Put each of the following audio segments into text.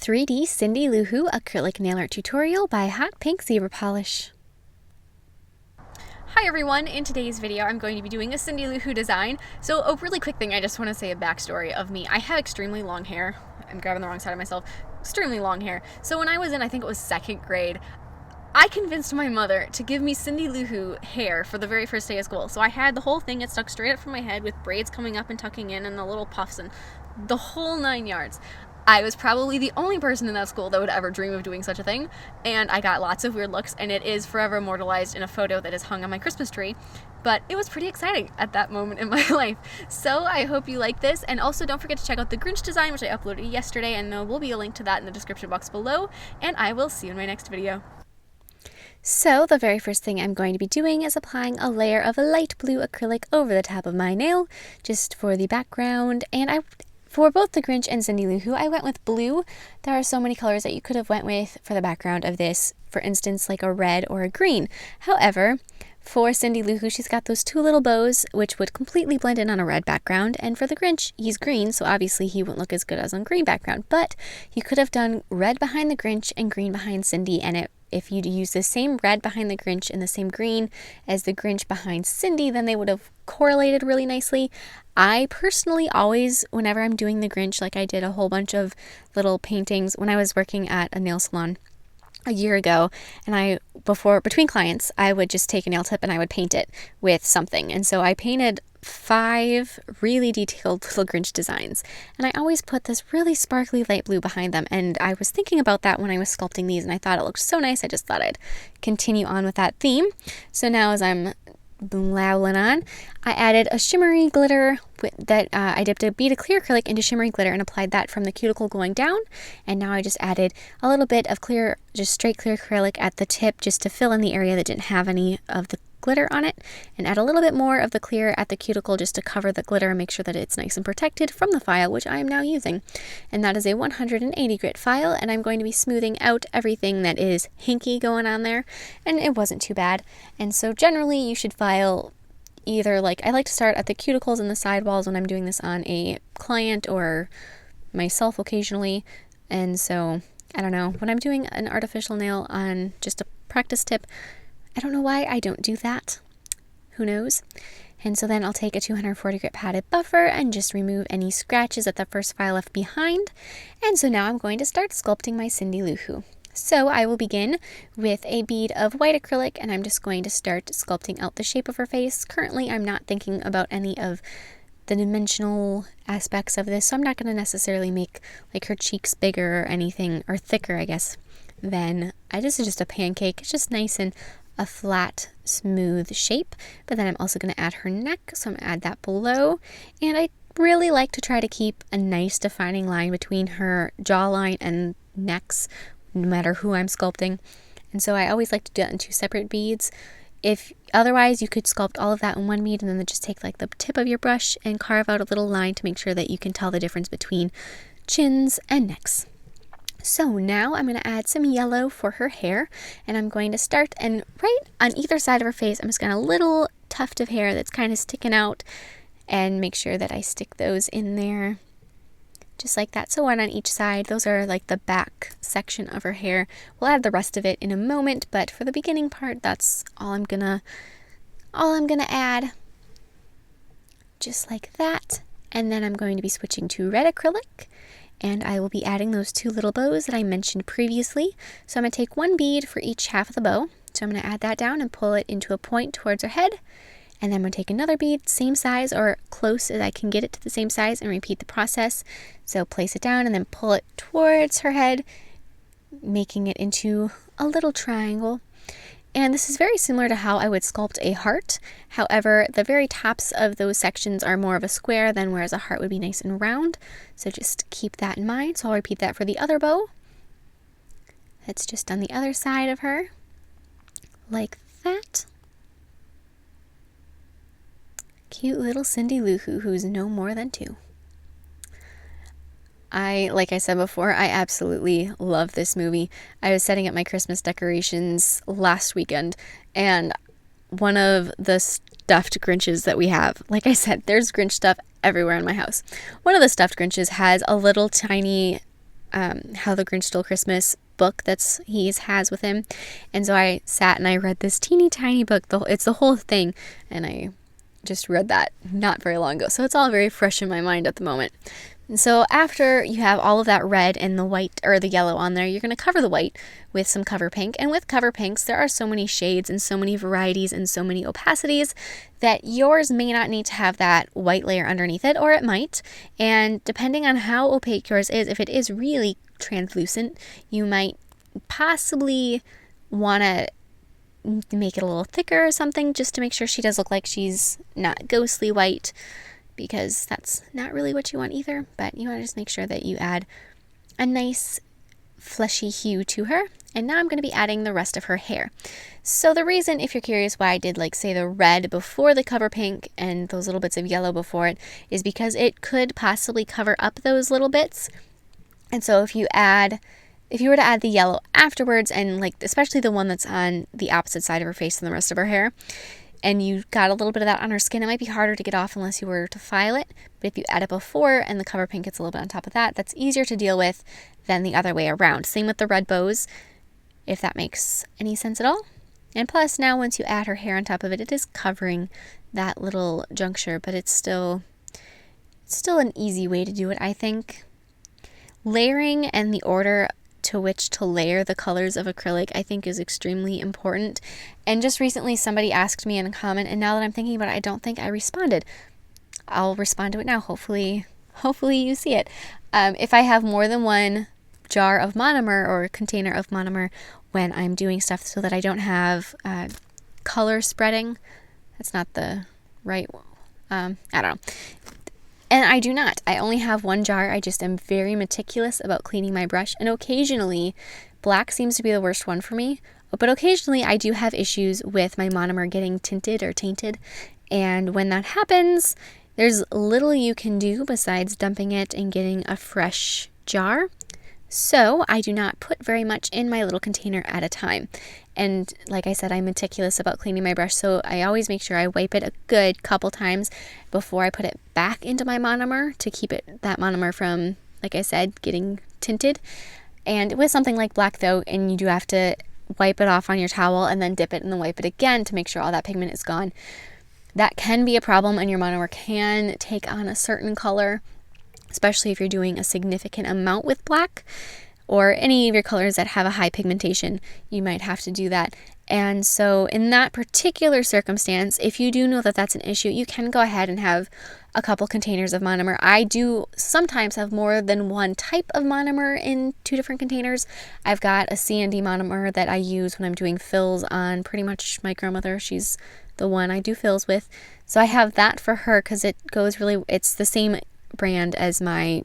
3D Cindy Lou Who Acrylic Nail Art Tutorial by Hotpinkzebrapolish. Hi everyone, in today's video I'm going to be doing a Cindy Lou Who design. So a really quick thing, I just want to say a backstory of me. I have extremely long hair. I'm grabbing the wrong side of myself. Extremely long hair. So when I was in, I think it was 2nd grade, I convinced my mother to give me Cindy Lou Who hair for the very first day of school. So I had the whole thing, it stuck straight up from my head with braids coming up and tucking in and the little puffs and the whole 9 yards. I was probably the only person in that school that would ever dream of doing such a thing, and I got lots of weird looks, and it is forever immortalized in a photo that is hung on my Christmas tree. But it was pretty exciting at that moment in my life. So I hope you like this, and also don't forget to check out the Grinch design, which I uploaded yesterday, and there will be a link to that in the description box below, and I will see you in my next video. So the very first thing I'm going to be doing is applying a layer of a light blue acrylic over the top of my nail, just for the background, and for both the Grinch and Cindy Lou Who, I went with blue. There are so many colors that you could have went with for the background of this, for instance, like a red or a green. However, for Cindy Lou Who, she's got those 2 little bows, which would completely blend in on a red background, and for the Grinch, he's green, so obviously he wouldn't look as good as on green background, but you could have done red behind the Grinch and green behind Cindy, and if you'd use the same red behind the Grinch and the same green as the Grinch behind Cindy, then they would have correlated really nicely. I personally always, whenever I'm doing the Grinch, like I did a whole bunch of little paintings when I was working at a nail salon a year ago, and between clients, I would just take a nail tip and I would paint it with something. And so I painted 5 really detailed little Grinch designs, and I always put this really sparkly light blue behind them, and I was thinking about that when I was sculpting these, and I thought it looked so nice, I just thought I'd continue on with that theme. So now as I'm lowling on, I added a shimmery glitter I dipped a bead of clear acrylic into shimmery glitter and applied that from the cuticle going down, and now I just added a little bit of clear, just straight clear acrylic at the tip just to fill in the area that didn't have any of the glitter on it, and add a little bit more of the clear at the cuticle just to cover the glitter and make sure that it's nice and protected from the file, which I am now using. And that is a 180 grit file, and I'm going to be smoothing out everything that is hinky going on there, and it wasn't too bad. And so generally you should file either, like, I like to start at the cuticles and the sidewalls when I'm doing this on a client or myself occasionally. And so I don't know, when I'm doing an artificial nail on just a practice tip, I don't know why I don't do that. Who knows? And so then I'll take a 240 grit padded buffer and just remove any scratches that the first file left behind. And so now I'm going to start sculpting my Cindy Lou Who. So I will begin with a bead of white acrylic, and I'm just going to start sculpting out the shape of her face. Currently, I'm not thinking about any of the dimensional aspects of this, so I'm not going to necessarily make like her cheeks bigger or anything, or thicker, I guess. Then this is just a pancake. It's just nice and a flat, smooth shape. But then I'm also going to add her neck, so I'm going to add that below. And I really like to try to keep a nice defining line between her jawline and necks, no matter who I'm sculpting. And so I always like to do that in 2 separate beads. If otherwise, you could sculpt all of that in 1 bead and then just take like the tip of your brush and carve out a little line to make sure that you can tell the difference between chins and necks. So now I'm going to add some yellow for her hair, and I'm going to start, and right on either side of her face, I'm just going to a little tuft of hair that's kind of sticking out, and make sure that I stick those in there, just like that. So 1 on each side. Those are like the back section of her hair. We'll add the rest of it in a moment, but for the beginning part, that's all I'm gonna add, just like that. And then I'm going to be switching to red acrylic, and I will be adding those 2 little bows that I mentioned previously. So I'm going to take 1 bead for each half of the bow. So I'm going to add that down and pull it into a point towards her head. And then I'm going to take another bead, same size or close as I can get it to the same size, and repeat the process. So place it down and then pull it towards her head, making it into a little triangle. And this is very similar to how I would sculpt a heart. However, the very tops of those sections are more of a square than whereas a heart would be nice and round. So just keep that in mind. So I'll repeat that for the other bow. That's just on the other side of her, like that. Cute little Cindy Lou Who, who's no more than 2. Like I said before, I absolutely love this movie. I was setting up my Christmas decorations last weekend, and one of the stuffed Grinches that we have, like I said, there's Grinch stuff everywhere in my house. One of the stuffed Grinches has a little tiny How the Grinch Stole Christmas book he has with him. And so I sat and I read this teeny tiny book. It's the whole thing. And I just read that not very long ago. So it's all very fresh in my mind at the moment. And so after you have all of that red and the white or the yellow on there, you're going to cover the white with some cover pink. And with cover pinks, there are so many shades and so many varieties and so many opacities that yours may not need to have that white layer underneath it, or it might. And depending on how opaque yours is, if it is really translucent, you might possibly want to make it a little thicker or something, just to make sure she does look like she's not ghostly white, because that's not really what you want either. But you want to just make sure that you add a nice fleshy hue to her. And now I'm going to be adding the rest of her hair. So the reason, if you're curious why I did say the red before the cover pink and those little bits of yellow before it, is because it could possibly cover up those little bits. And so if you were to add the yellow afterwards, and especially the one that's on the opposite side of her face than the rest of her hair, and you got a little bit of that on her skin, it might be harder to get off unless you were to file it. But if you add it before and the cover pink gets a little bit on top of that, that's easier to deal with than the other way around. Same with the red bows, if that makes any sense at all. And plus, now once you add her hair on top of it, it is covering that little juncture, but it's still an easy way to do it, I think. Layering and the order to which to layer the colors of acrylic, I think, is extremely important. And just recently somebody asked me in a comment, and now that I'm thinking about it, I don't think I responded. I'll respond to it now. Hopefully you see it. If I have more than one jar of monomer or container of monomer when I'm doing stuff, so that I don't have color spreading. That's not the right, I don't know. And I do not. I only have one jar. I just am very meticulous about cleaning my brush. And occasionally, black seems to be the worst one for me. But occasionally, I do have issues with my monomer getting tinted or tainted. And when that happens, there's little you can do besides dumping it and getting a fresh jar. So I do not put very much in my little container at a time. And like I said, I'm meticulous about cleaning my brush, so I always make sure I wipe it a good couple times before I put it back into my monomer to keep that monomer from, like I said, getting tinted. And with something like black though, and you do have to wipe it off on your towel and then dip it and then wipe it again to make sure all that pigment is gone. That can be a problem, and your monomer can take on a certain color, especially if you're doing a significant amount with black or any of your colors that have a high pigmentation. You might have to do that. And so in that particular circumstance, if you do know that that's an issue, you can go ahead and have a couple containers of monomer. I do sometimes have more than one type of monomer in 2 different containers. I've got a C&D monomer that I use when I'm doing fills on pretty much my grandmother. She's the one I do fills with. So I have that for her because it's the same brand as my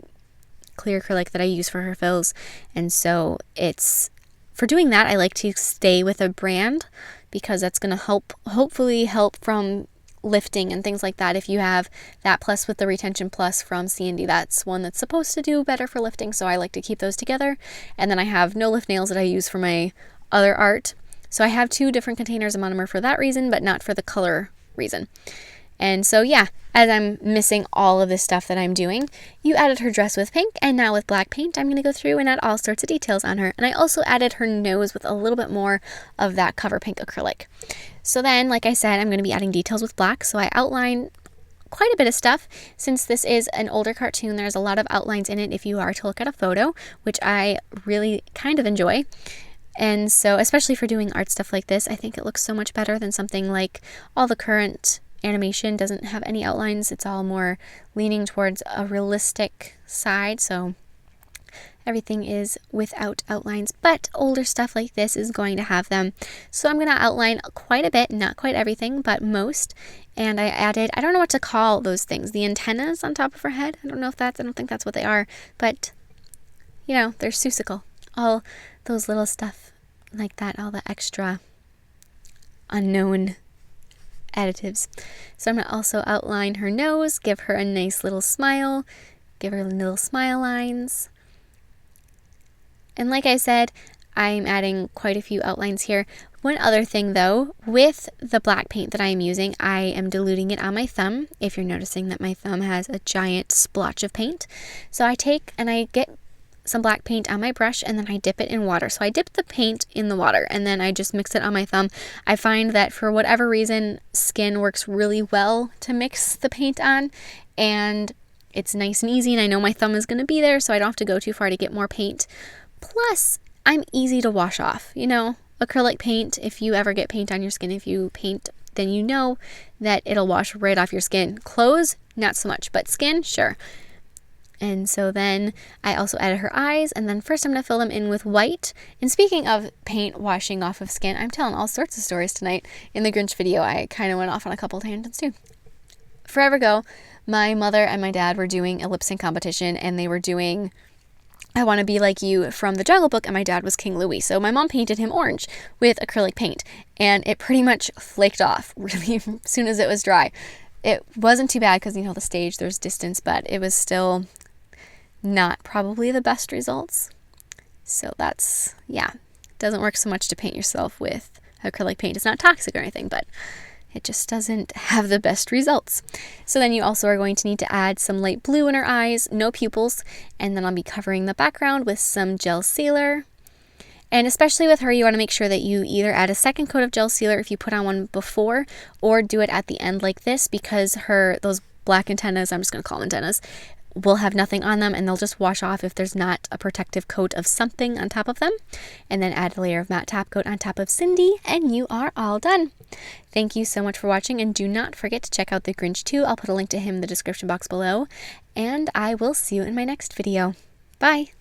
clear acrylic that I use for her fills. And so for doing that, I like to stay with a brand because that's going to hopefully help from lifting and things like that. If you have that plus with the Retention Plus from C&D, that's one that's supposed to do better for lifting. So I like to keep those together. And then I have no lift nails that I use for my other art. So I have 2 different containers of monomer for that reason, but not for the color reason. And so yeah, as I'm missing all of this stuff that I'm doing, you added her dress with pink, and now with black paint, I'm going to go through and add all sorts of details on her. And I also added her nose with a little bit more of that cover pink acrylic. So then, like I said, I'm going to be adding details with black, so I outline quite a bit of stuff. Since this is an older cartoon, there's a lot of outlines in it if you are to look at a photo, which I really kind of enjoy. And so, especially for doing art stuff like this, I think it looks so much better than something like all the current animation doesn't have any outlines. It's all more leaning towards a realistic side, so everything is without outlines, but older stuff like this is going to have them. So I'm going to outline quite a bit, not quite everything, but most. And I added, I don't know what to call those things, the antennas on top of her head. I don't think that's what they are, but they're Seussical. All those little stuff like that, all the extra unknown additives. So I'm going to also outline her nose, give her a nice little smile, give her little smile lines. And like I said, I'm adding quite a few outlines here. One other thing though, with the black paint that I'm using, I am diluting it on my thumb. If you're noticing that my thumb has a giant splotch of paint. So I take and I get some black paint on my brush and then I dip it in water. So I dip the paint in the water and then I just mix it on my thumb. I find that for whatever reason, skin works really well to mix the paint on, and it's nice and easy, and I know my thumb is going to be there, so I don't have to go too far to get more paint. Plus, I'm easy to wash off. You know, acrylic paint, if you ever get paint on your skin, if you paint, then you know that it'll wash right off your skin. Clothes, not so much, but skin, sure. And so then I also added her eyes, and then first I'm going to fill them in with white. And speaking of paint washing off of skin, I'm telling all sorts of stories tonight. In the Grinch video, I kind of went off on a couple tangents too. Forever ago, my mother and my dad were doing a lip sync competition, and they were doing I Want to Be Like You from the Jungle Book, and my dad was King Louie. So my mom painted him orange with acrylic paint, and it pretty much flaked off really as soon as it was dry. It wasn't too bad because, you know, the stage, there's distance, but it was still not probably the best results. So that's, yeah, it doesn't work so much to paint yourself with acrylic paint. It's not toxic or anything, but it just doesn't have the best results. So then you also are going to need to add some light blue in her eyes, no pupils, and then I'll be covering the background with some gel sealer. And especially with her, you want to make sure that you either add a second coat of gel sealer if you put on one before, or do it at the end like this, because those black antennas, I'm just going to call them antennas, will have nothing on them, and they'll just wash off if there's not a protective coat of something on top of them. And then add a layer of matte top coat on top of Cindy, and you are all done. Thank you so much for watching, and do not forget to check out the Grinch too. I'll put a link to him in the description box below, and I will see you in my next video. Bye!